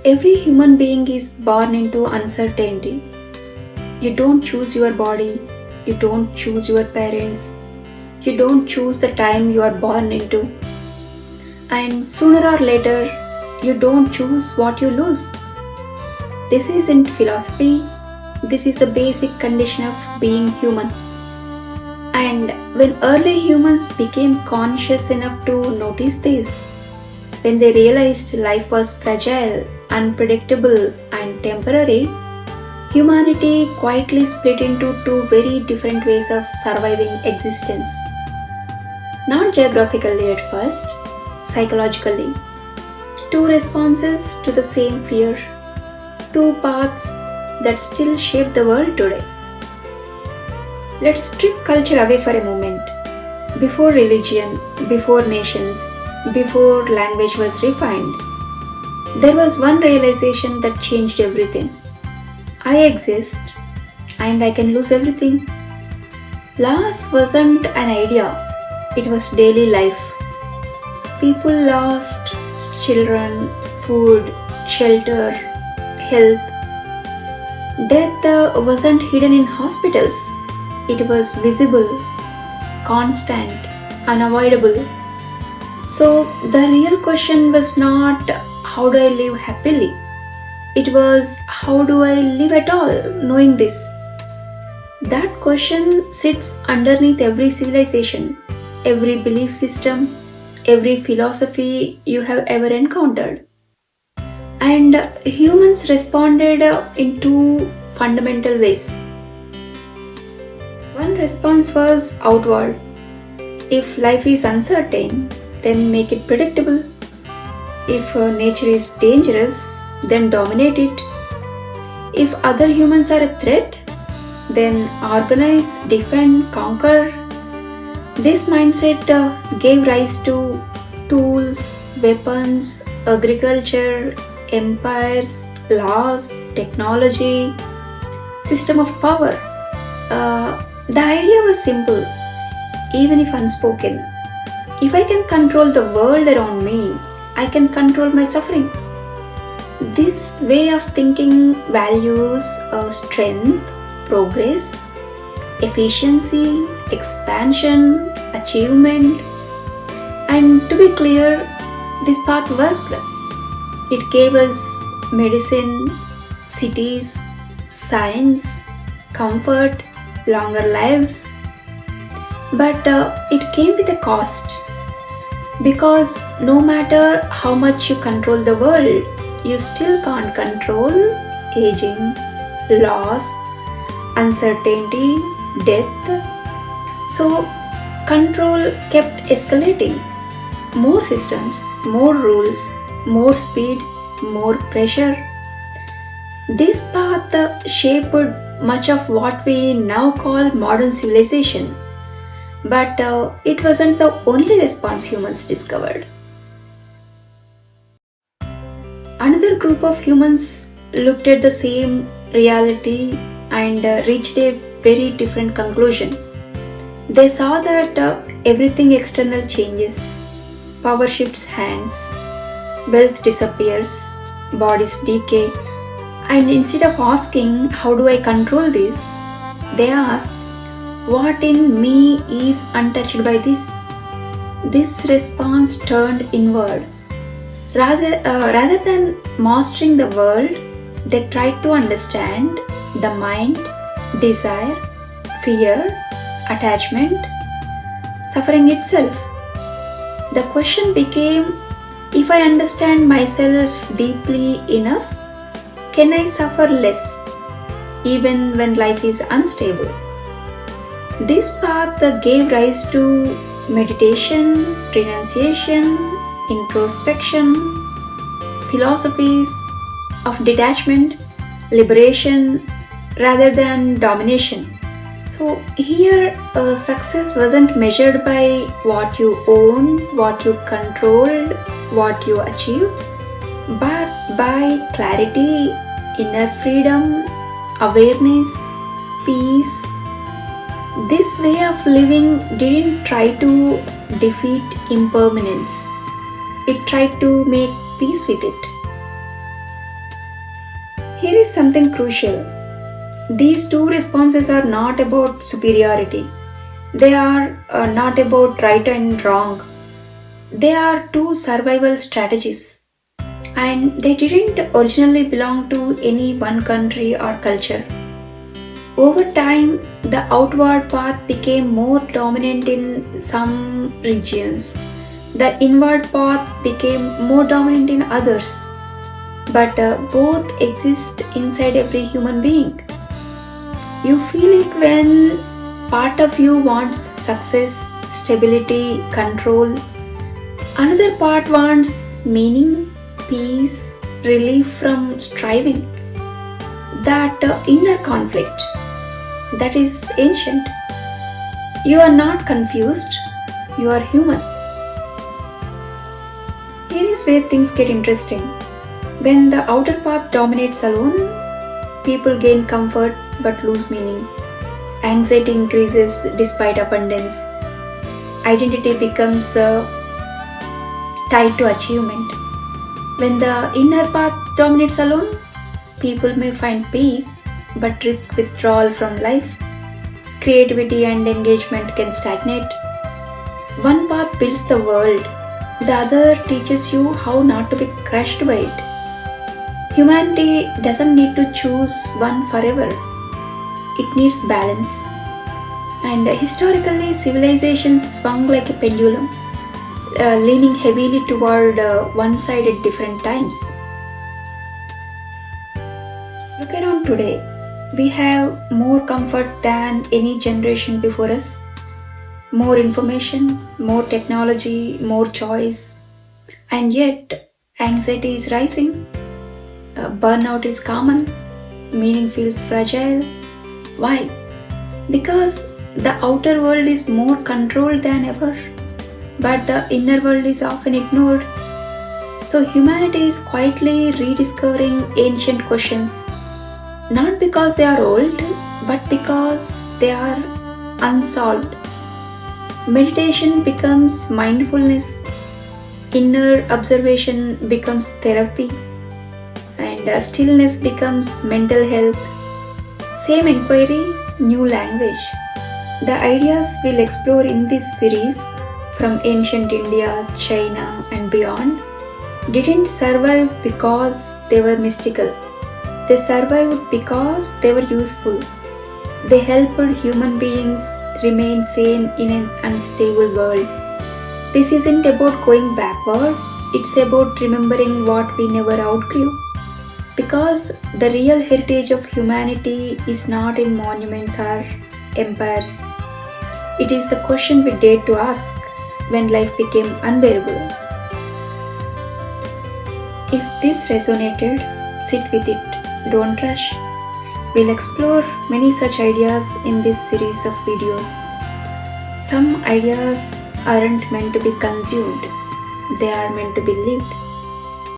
Every human being is born into uncertainty. You don't choose your body, you don't choose your parents, you don't choose the time you are born into, and sooner or later, you don't choose what you lose. This isn't philosophy, this is the basic condition of being human. And when early humans became conscious enough to notice this, when they realized life was fragile, unpredictable, and temporary, humanity quietly split into two very different ways of surviving existence. Not geographically at first, psychologically. Two responses to the same fear, two paths that still shape the world today. Let's strip culture away for a moment. Before religion, before nations, before language was refined, there was one realization that changed everything. I exist and I can lose everything. Loss wasn't an idea, it was daily life. People lost children, food, shelter, health. Death wasn't hidden in hospitals, it was visible, constant, unavoidable. So the real question was not how do I live happily? It was how do I live at all knowing this? That question sits underneath every civilization, every belief system, every philosophy you have ever encountered. And humans responded in two fundamental ways. One response was outward. If life is uncertain, then make it predictable. If nature is dangerous, then dominate it. If other humans are a threat, then organize, defend, conquer. This mindset gave rise to tools, weapons, agriculture, empires, laws, technology, system of power. The idea was simple, even if unspoken. If I can control the world around me, I can control my suffering. This way of thinking values strength, progress, efficiency, expansion, achievement. And to be clear, this path worked. It gave us medicine, cities, science, comfort, longer lives. But it came with a cost. Because no matter how much you control the world, you still can't control aging, loss, uncertainty, death. So control kept escalating. More systems, more rules, more speed, more pressure. This path shaped much of what we now call modern civilization. But it wasn't the only response humans discovered. Another group of humans looked at the same reality and reached a very different conclusion. They saw that everything external changes, power shifts hands, wealth disappears, bodies decay, and instead of asking, how do I control this? They asked, what in me is untouched by this? This response turned inward. Rather than mastering the world, they tried to understand the mind, desire, fear, attachment, suffering itself. The question became, if I understand myself deeply enough, can I suffer less, even when life is unstable? This path gave rise to meditation, renunciation, introspection, philosophies of detachment, liberation rather than domination. So here success wasn't measured by what you own, what you controlled, what you achieved, but by clarity, inner freedom, awareness, peace. This way of living didn't try to defeat impermanence. It tried to make peace with it. Here is something crucial. These two responses are not about superiority. They are not about right and wrong. They are two survival strategies. And they didn't originally belong to any one country or culture. Over time, the outward path became more dominant in some regions. The inward path became more dominant in others. But both exist inside every human being. You feel it when part of you wants success, stability, control. Another part wants meaning, peace, relief from striving. That inner conflict, that is ancient. You are not confused, you are human. Here is where things get interesting. When the outer path dominates alone, people gain comfort but lose meaning. Anxiety increases despite abundance. Identity becomes tied to achievement. When the inner path dominates alone, people may find peace but risk withdrawal from life. Creativity and engagement can stagnate. One path builds the world, the other teaches you how not to be crushed by it. Humanity doesn't need to choose one forever, it needs balance. And historically, civilizations swung like a pendulum, leaning heavily toward one side at different times. Look around today. We have more comfort than any generation before us. More information, more technology, more choice. And yet, anxiety is rising. Burnout is common. Meaning feels fragile. Why? Because the outer world is more controlled than ever, but the inner world is often ignored. So humanity is quietly rediscovering ancient questions, not because they are old, but because they are unsolved. Meditation becomes mindfulness, inner observation becomes therapy, and stillness becomes mental health. Same inquiry, new language. The ideas we'll explore in this series, from ancient India, China, and beyond, didn't survive because they were mystical. They survived because they were useful. They helped human beings remain sane in an unstable world. This isn't about going backward, it's about remembering what we never outgrew. Because the real heritage of humanity is not in monuments or empires. It is the question we dared to ask when life became unbearable. If this resonated, sit with it, don't rush. We'll explore many such ideas in this series of videos. Some ideas aren't meant to be consumed, they are meant to be lived.